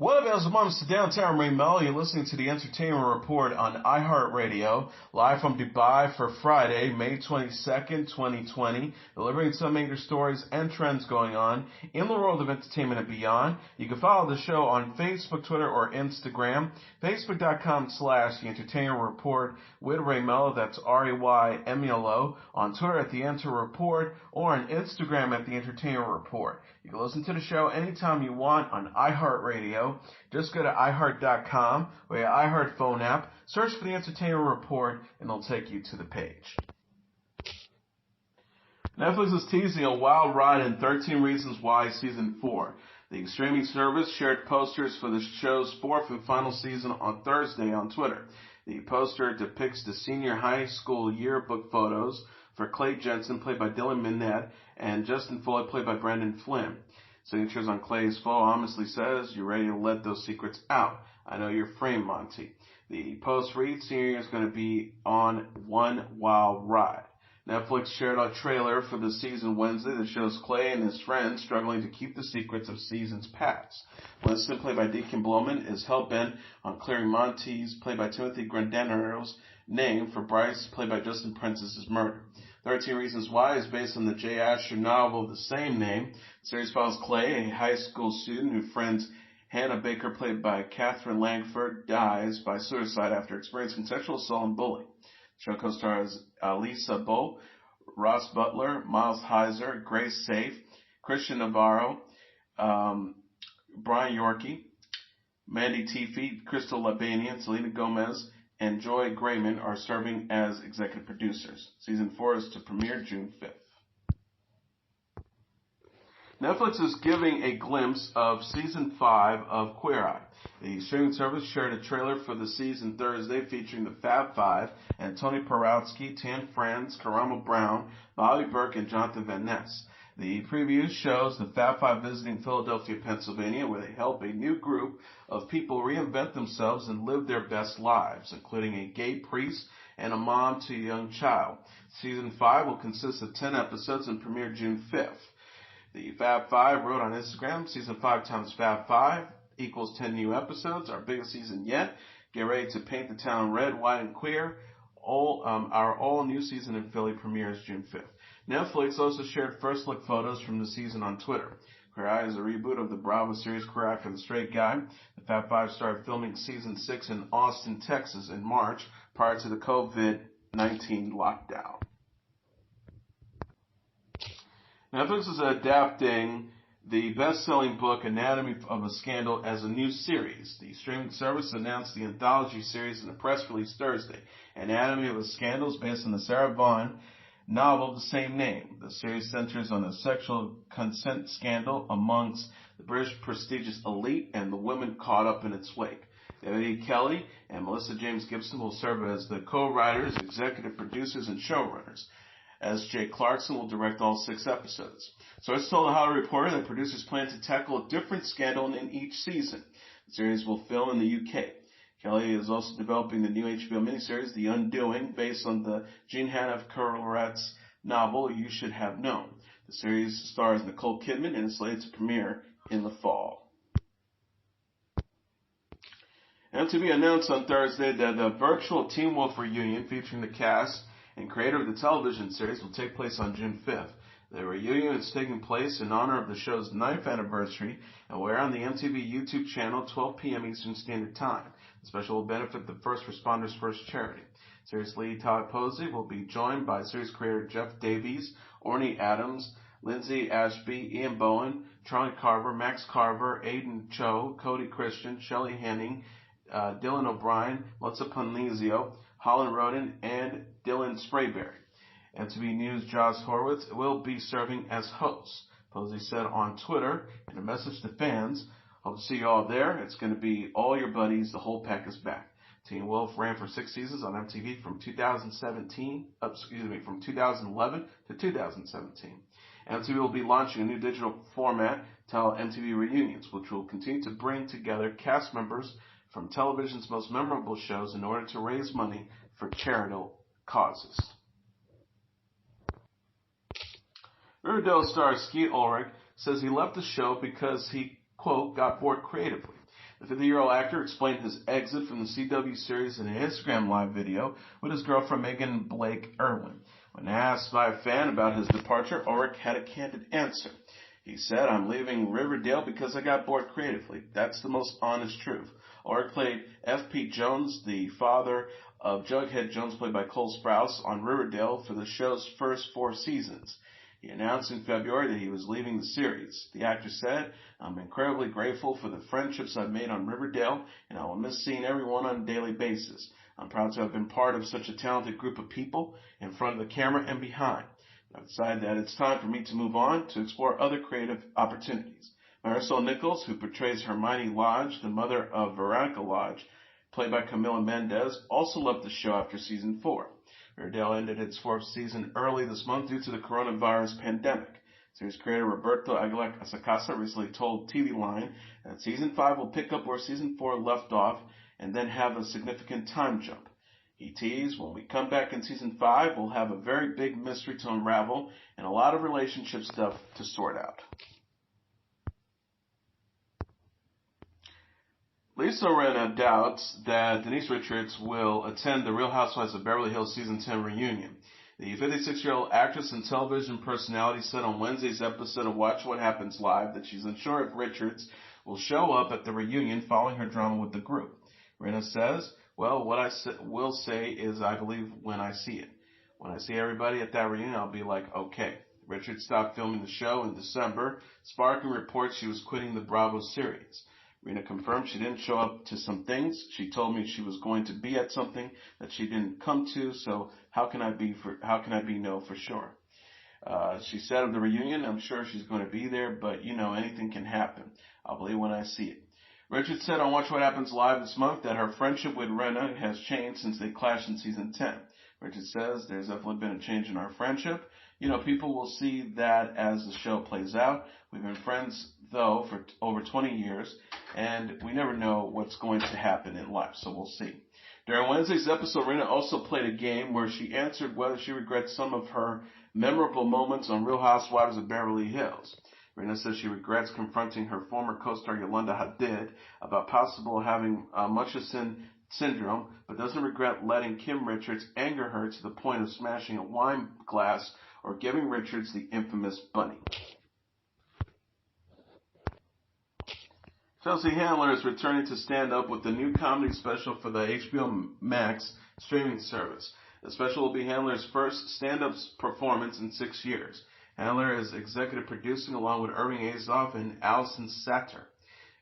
What up, guys? It's downtown Melo. You're listening to the Entertainment Report on iHeartRadio, live from Dubai for Friday, May 22nd, 2020, delivering some major stories and trends going on in the world of entertainment and beyond. You can follow the show on Facebook, Twitter, or Instagram. Facebook.com/The Entertainment Report with Ray Melo. That's RAYMELO. On Twitter at The Enter Report, or on Instagram at The Entertainment Report. You can listen to the show anytime you want on iHeartRadio. Just go to iHeart.com or your iHeart phone app, search for The Entertainment Report, and it'll take you to the page. Netflix is teasing a wild ride in 13 Reasons Why Season 4. The streaming service shared posters for the show's fourth and final season on Thursday on Twitter. The poster depicts the senior high school yearbook photos for Clay Jensen, played by Dylan Minnette, and Justin Foley, played by Brendan Flynn. Signatures on Clay's photo honestly says, "You ready to let those secrets out? I know you're framed, Monty." The post reads, "Senior is going to be on one wild ride." Netflix shared a trailer for the season Wednesday that shows Clay and his friends struggling to keep the secrets of seasons past. Winston, played by Deacon Blowman, is hell-bent on clearing Monty's, played by Timothy Grandanero's, name for Bryce, played by Justin Prentice's murder. 13 Reasons Why is based on the J. Asher novel of the same name. The series follows Clay, a high school student who friends Hannah Baker, played by Catherine Langford, dies by suicide after experiencing sexual assault and bullying. The show co-stars Lisa Bow, Ross Butler, Miles Heiser, Grace Safe, Christian Navarro, Brian Yorkie, Mandy Teefee, Crystal Labanian, Selena Gomez, and Joy Grayman are serving as executive producers. Season 4 is to premiere June 5th. Netflix is giving a glimpse of Season 5 of Queer Eye. The streaming service shared a trailer for the season Thursday featuring the Fab Five and Tony Porowski, Tan Franz, Karamo Brown, Bobby Burke, and Jonathan Van Ness. The preview shows the Fab Five visiting Philadelphia, Pennsylvania, where they help a new group of people reinvent themselves and live their best lives, including a gay priest and a mom to a young child. Season 5 will consist of 10 episodes and premiere June 5th. The Fab Five wrote on Instagram, "Season 5 times Fab 5 equals 10 new episodes, our biggest season yet. Get ready to paint the town red, white, and queer. Our all-new season in Philly premieres June 5th. Netflix also shared first-look photos from the season on Twitter. Queer Eye is a reboot of the Bravo series Queer Eye for the Straight Guy. The Fab Five started filming Season 6 in Austin, Texas in March, prior to the COVID-19 lockdown. Netflix is adapting the best-selling book Anatomy of a Scandal as a new series. The streaming service announced the anthology series in a press release Thursday. Anatomy of a Scandal is based on the Sarah Vaughan novel of the same name. The series centers on a sexual consent scandal amongst the British prestigious elite and the women caught up in its wake. David E. Kelly and Melissa James Gibson will serve as the co-writers, executive producers, and showrunners. S.J. Clarkson will direct all 6 episodes. Sources told the Hollywood Reporter that producers plan to tackle a different scandal in each season. The series will film in the UK. Kelly is also developing the new HBO miniseries, The Undoing, based on the Jean Hannah Corret's novel, You Should Have Known. The series stars Nicole Kidman and is slated to premiere in the fall. MTV announced on Thursday that a virtual Teen Wolf reunion featuring the cast and creator of the television series will take place on June 5th. The reunion is taking place in honor of the show's 9th anniversary and will air on the MTV YouTube channel 12 p.m. Eastern Standard Time. The special will benefit the First Responders First charity. Series lead Todd Posey will be joined by series creator Jeff Davies, Orny Adams, Lindsay Ashby, Ian Bowen, Charlie Carver, Max Carver, Aidan Cho, Cody Christian, Shelley Henning, Dylan O'Brien, Melissa Panizio, Holland Roden, and Dylan Sprayberry. MTV News' Josh Horowitz will be serving as host. Posey said on Twitter in a message to fans, "Hope to see you all there. It's going to be all your buddies. The whole pack is back." Teen Wolf ran for 6 seasons on MTV from 2011 to 2017. MTV will be launching a new digital format titled MTV Reunions, which will continue to bring together cast members from television's most memorable shows in order to raise money for charitable causes. Riverdale star Skeet Ulrich says he left the show because he, quote, got bored creatively. The 50-year-old actor explained his exit from the CW series in an Instagram live video with his girlfriend Megan Blake Irwin. When asked by a fan about his departure, Ulrich had a candid answer. He said, I'm leaving Riverdale because I got bored creatively. That's the most honest truth. Ulrich played F.P. Jones, the father of Jughead Jones, played by Cole Sprouse, on Riverdale for the show's first 4 seasons. He announced in February that he was leaving the series. The actor said, I'm incredibly grateful for the friendships I've made on Riverdale, and I will miss seeing everyone on a daily basis. I'm proud to have been part of such a talented group of people in front of the camera and behind. I've decided that it's time for me to move on to explore other creative opportunities. Marisol Nichols, who portrays Hermione Lodge, the mother of Veronica Lodge, played by Camila Mendez, also left the show after season 4. Riverdale ended its 4th season early this month due to the coronavirus pandemic. Series creator Roberto Aguilar-Sacasa recently told TV Line that season 5 will pick up where season 4 left off and then have a significant time jump. He teased, when we come back in season 5, we'll have a very big mystery to unravel and a lot of relationship stuff to sort out. Lisa Rinna doubts that Denise Richards will attend the Real Housewives of Beverly Hills Season 10 reunion. The 56-year-old actress and television personality said on Wednesday's episode of Watch What Happens Live that she's unsure if Richards will show up at the reunion following her drama with the group. Rinna says, well, what I will say is I believe when I see it. When I see everybody at that reunion, I'll be like, okay. Richards stopped filming the show in December, sparking reports she was quitting the Bravo series. Rinna confirmed she didn't show up to some things. She told me she was going to be at something that she didn't come to, so how can I be no for sure? She said of the reunion, I'm sure she's going to be there, but anything can happen. I'll believe when I see it. Richards said on Watch What Happens Live this month that her friendship with Rinna has changed since they clashed in season 10. Richards says there's definitely been a change in our friendship. People will see that as the show plays out. We've been friends, though, for over 20 years, and we never know what's going to happen in life, so we'll see. During Wednesday's episode, Rinna also played a game where she answered whether she regrets some of her memorable moments on Real Housewives of Beverly Hills. Rinna says she regrets confronting her former co-star Yolanda Hadid about possible having Munchausen syndrome, but doesn't regret letting Kim Richards anger her to the point of smashing a wine glass or giving Richards the infamous bunny. Chelsea Handler is returning to stand up with the new comedy special for the HBO Max streaming service. The special will be Handler's first stand-up performance in 6 years. Handler is executive producing along with Irving Azoff and Allison Satter.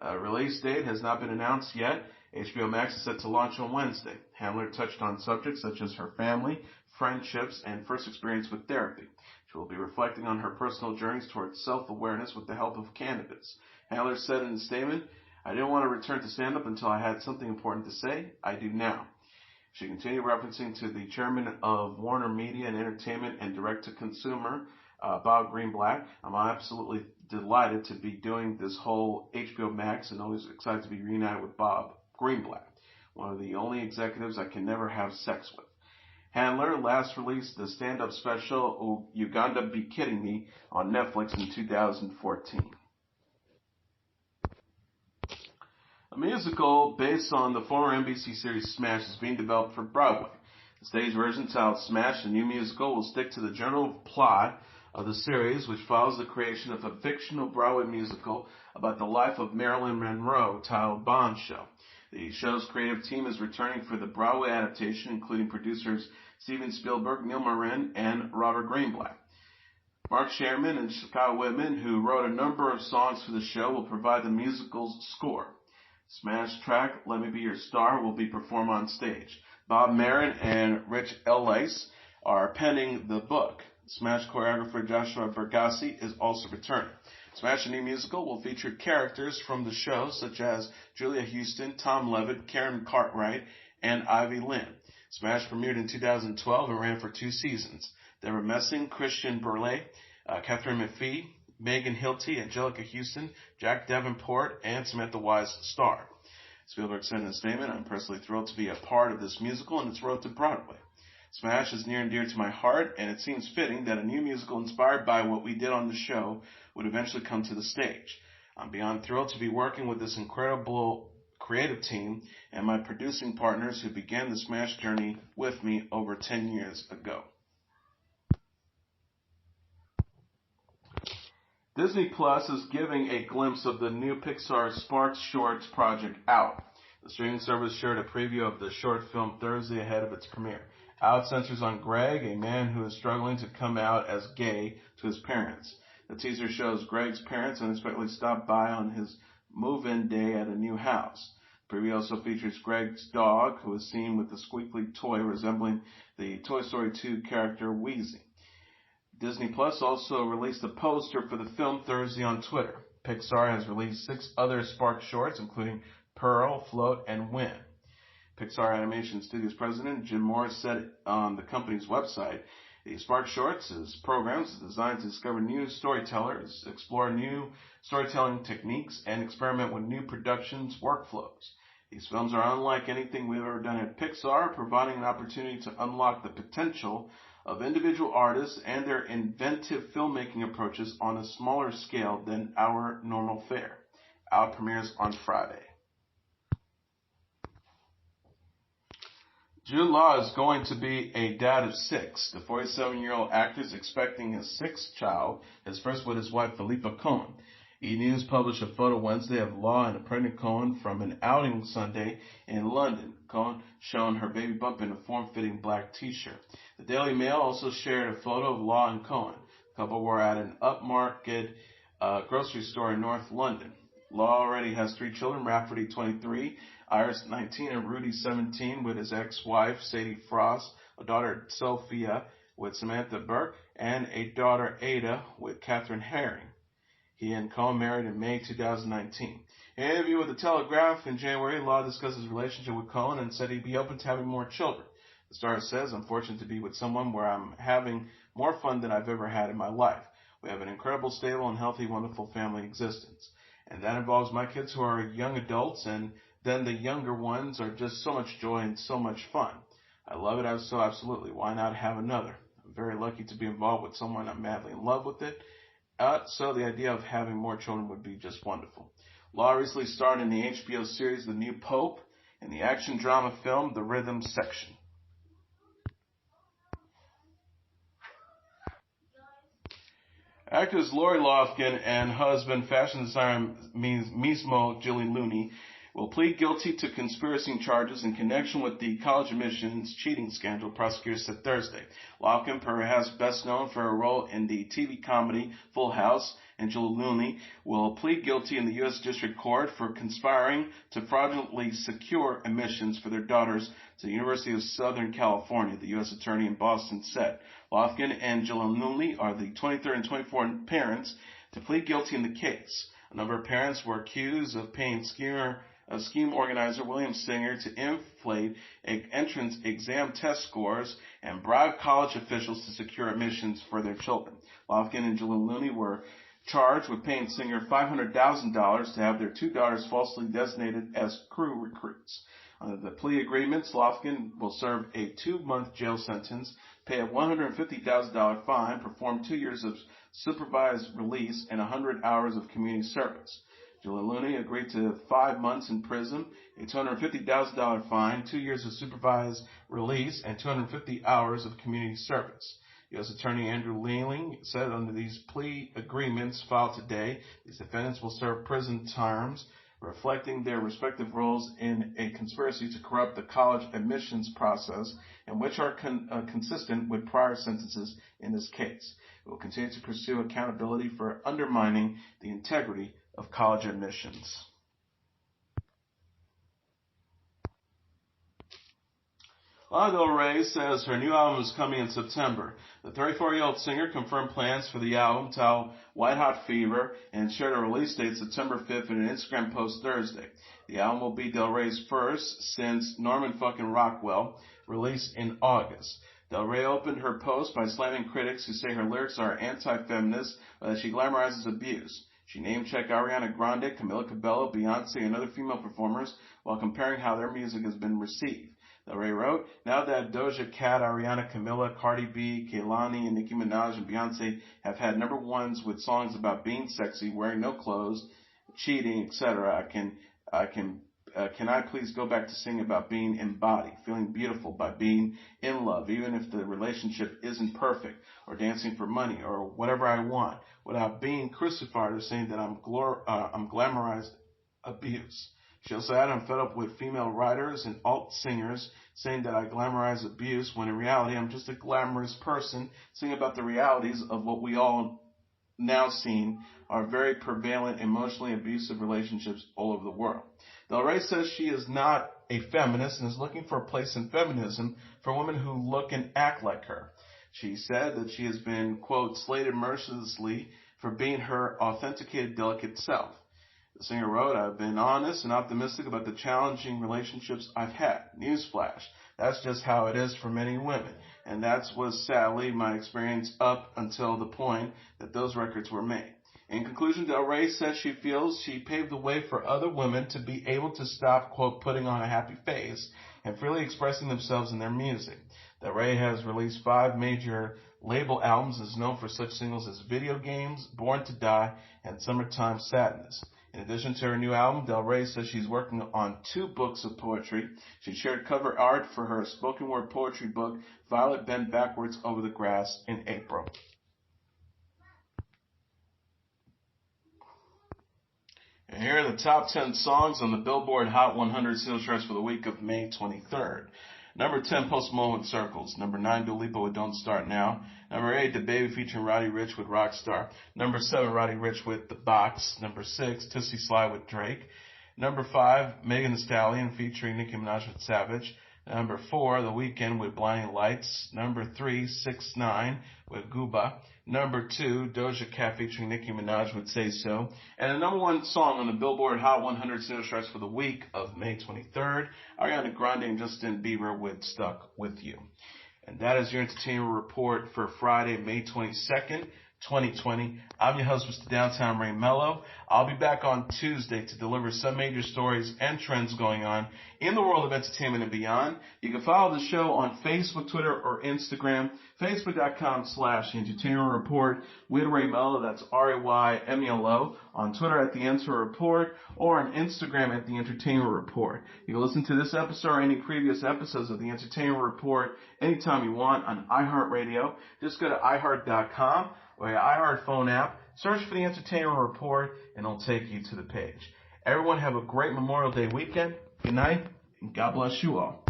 A release date has not been announced yet. HBO Max is set to launch on Wednesday. Handler touched on subjects such as her family, friendships, and first experience with therapy. She will be reflecting on her personal journeys towards self-awareness with the help of candidates. Handler said in a statement, I didn't want to return to stand-up until I had something important to say. I do now. She continued referencing to the chairman of Warner Media and Entertainment and direct-to-consumer, Bob Greenblatt. I'm absolutely delighted to be doing this whole HBO Max and always excited to be reunited with Bob Greenblatt, one of the only executives I can never have sex with. Handler last released the stand-up special, Oh, You Gotta Be Kidding Me, on Netflix in 2014. A musical based on the former NBC series Smash is being developed for Broadway. The stage version titled Smash, the new musical, will stick to the general plot of the series, which follows the creation of a fictional Broadway musical about the life of Marilyn Monroe titled Bombshell. The show's creative team is returning for the Broadway adaptation, including producers Steven Spielberg, Neil Marin, and Robert Greenblatt. Mark Sherman and Scott Whitman, who wrote a number of songs for the show, will provide the musical's score. Smash track, Let Me Be Your Star, will be performed on stage. Bob Marin and Rich Elias are penning the book. Smash choreographer Joshua Bergassi is also returning. Smash, the new musical, will feature characters from the show such as Julia Houston, Tom Levitt, Karen Cartwright, and Ivy Lynn. Smash premiered in 2012 and ran for 2 seasons. Deborah Messing, Christian Burley, Catherine McPhee, Megan Hilty, Angelica Houston, Jack Davenport, and Samantha Wise starred. Spielberg said in a statement, I'm personally thrilled to be a part of this musical and its road to Broadway. Smash is near and dear to my heart, and it seems fitting that a new musical inspired by what we did on the show would eventually come to the stage. I'm beyond thrilled to be working with this incredible creative team and my producing partners who began the Smash journey with me over 10 years ago. Disney Plus is giving a glimpse of the new Pixar SparkShorts project Out. The streaming service shared a preview of the short film Thursday ahead of its premiere. Out centers on Greg, a man who is struggling to come out as gay to his parents. The teaser shows Greg's parents unexpectedly stop by on his move-in day at a new house. The preview also features Greg's dog, who is seen with a squeaky toy resembling the Toy Story 2 character Wheezy. Disney Plus also released a poster for the film Thursday on Twitter. Pixar has released 6 other Spark shorts, including Pearl, Float, and Win. Pixar Animation Studios president Jim Morris said on the company's website, the Spark Shorts programs is designed to discover new storytellers, explore new storytelling techniques, and experiment with new productions workflows. These films are unlike anything we've ever done at Pixar, providing an opportunity to unlock the potential of individual artists and their inventive filmmaking approaches on a smaller scale than our normal fare. Out premieres on Friday. Jude Law is going to be a dad of 6. The 47-year-old actor is expecting his 6th child, his first with his wife Phillipa Coan. E! News published a photo Wednesday of Law and a pregnant Coan from an outing Sunday in London. Coan shown her baby bump in a form-fitting black t-shirt. The Daily Mail also shared a photo of Law and Coan. The couple were at an upmarket grocery store in North London. Law already has 3 children, Rafferty 23, Iris 19, and Rudy 17 with his ex-wife Sadie Frost, a daughter Sophia with Samantha Burke, and a daughter Ada with Catherine Herring. He and Coan married in May 2019. In an interview with The Telegraph in January, Law discussed his relationship with Coan and said he'd be open to having more children. The star says, "I'm fortunate to be with someone where I'm having more fun than I've ever had in my life. We have an incredible, stable, and healthy, wonderful family existence. And that involves my kids who are young adults, and then the younger ones are just so much joy and so much fun. I love it so absolutely. Why not have another? I'm very lucky to be involved with someone I'm madly in love with it. So the idea of having more children would be just wonderful." Law recently starred in the HBO series The New Pope and the action drama film The Rhythm Section. Actors Lori Loughlin and husband, fashion designer Mismo Giuliani, will plead guilty to conspiracy charges in connection with the college admissions cheating scandal, prosecutors said Thursday. Loughlin, perhaps best known for her role in the TV comedy Full House, and Giuliani will plead guilty in the U.S. District Court for conspiring to fraudulently secure admissions for their daughters to the University of Southern California, the U.S. Attorney in Boston said. Loughlin and Giuliani are the 23rd and 24th parents to plead guilty in the case. A number of parents were accused of paying scheme organizer William Singer to inflate entrance exam test scores and bribe college officials to secure admissions for their children. Loughlin and Giuliani were charged with paying Singer $500,000 to have their 2 daughters falsely designated as crew recruits. Under the plea agreements, Loughlin will serve a 2-month jail sentence, pay a $150,000 fine, perform 2 years of supervised release, and 100 hours of community service. Giuliani agreed to 5 months in prison, a $250,000 fine, 2 years of supervised release, and 250 hours of community service. U.S. Attorney Andrew Lealing said under these plea agreements filed today, these defendants will serve prison terms reflecting their respective roles in a conspiracy to corrupt the college admissions process and which are consistent with prior sentences in this case. We will continue to pursue accountability for undermining the integrity of college admissions. Lana Del Rey says her new album is coming in September. The 34-year-old singer confirmed plans for the album, titled White Hot Fever, and shared a release date September 5th in an Instagram post Thursday. The album will be Del Rey's first since Norman fucking Rockwell, released in August. Del Rey opened her post by slamming critics who say her lyrics are anti-feminist or that she glamorizes abuse. She name-checked Ariana Grande, Camila Cabello, Beyonce, and other female performers while comparing how their music has been received. Del Rey wrote, "Now that Doja Cat, Ariana, Camila, Cardi B, Kehlani, and Nicki Minaj and Beyonce have had number ones with songs about being sexy, wearing no clothes, cheating, etc. Can I please go back to singing about being embodied, feeling beautiful by being in love, even if the relationship isn't perfect, or dancing for money, or whatever I want, without being crucified or saying that I'm glamorized abuse. She also added, I'm fed up with female writers and alt singers saying that I glamorize abuse, when in reality I'm just a glamorous person singing about the realities of what we all now seen are very prevalent emotionally abusive relationships all over the world. Del Rey says she is not a feminist and is looking for a place in feminism for women who look and act like her. She said that she has been, quote, slated mercilessly for being her authenticated, delicate self. The singer wrote, I've been honest and optimistic about the challenging relationships I've had. Newsflash, that's just how it is for many women. And that was sadly my experience up until the point that those records were made. In conclusion, Del Rey says she feels she paved the way for other women to be able to stop, quote, putting on a happy face and freely expressing themselves in their music. Del Rey has released 5 major label albums and is known for such singles as Video Games, Born to Die, and Summertime Sadness. In addition to her new album, Del Rey says she's working on 2 books of poetry. She shared cover art for her spoken word poetry book, Violet Bent Backwards Over the Grass, in April. And here are the top 10 songs on the Billboard Hot 100 singles charts for the week of May 23rd. Number 10, Post Malone with Circles. Number 9, Dua Lipa with Don't Start Now. Number 8, The Baby featuring Roddy Ricch with Rockstar. Number 7, Roddy Ricch with The Box. Number 6, Tootsie Slide with Drake. Number 5, Megan Thee Stallion featuring Nicki Minaj with Savage. Number 4, The Weeknd with Blinding Lights. Number 3, 6ix9ine with Gooba. Number 2, Doja Cat featuring Nicki Minaj with Say So. And the number 1 song on the Billboard Hot 100 singles charts for the week of May 23rd, Ariana Grande and Justin Bieber with Stuck With You. And that is your entertainment report for Friday, May 22nd, 2020. I'm your host, Mr. Downtown Ray Melo. I'll be back on Tuesday to deliver some major stories and trends going on in the world of entertainment and beyond. You can follow the show on Facebook, Twitter, or Instagram. Facebook.com/Entertainment Report with Ray Melo. That's RAYMELO. On Twitter at The Enter Report, or on Instagram at The Entertainment Report. You can listen to this episode or any previous episodes of The Entertainment Report anytime you want on iHeartRadio. Just go to iHeart.com or your iHeart phone app, search for The Entertainment Report, and it'll take you to the page. Everyone have a great Memorial Day weekend. Good night, and God bless you all.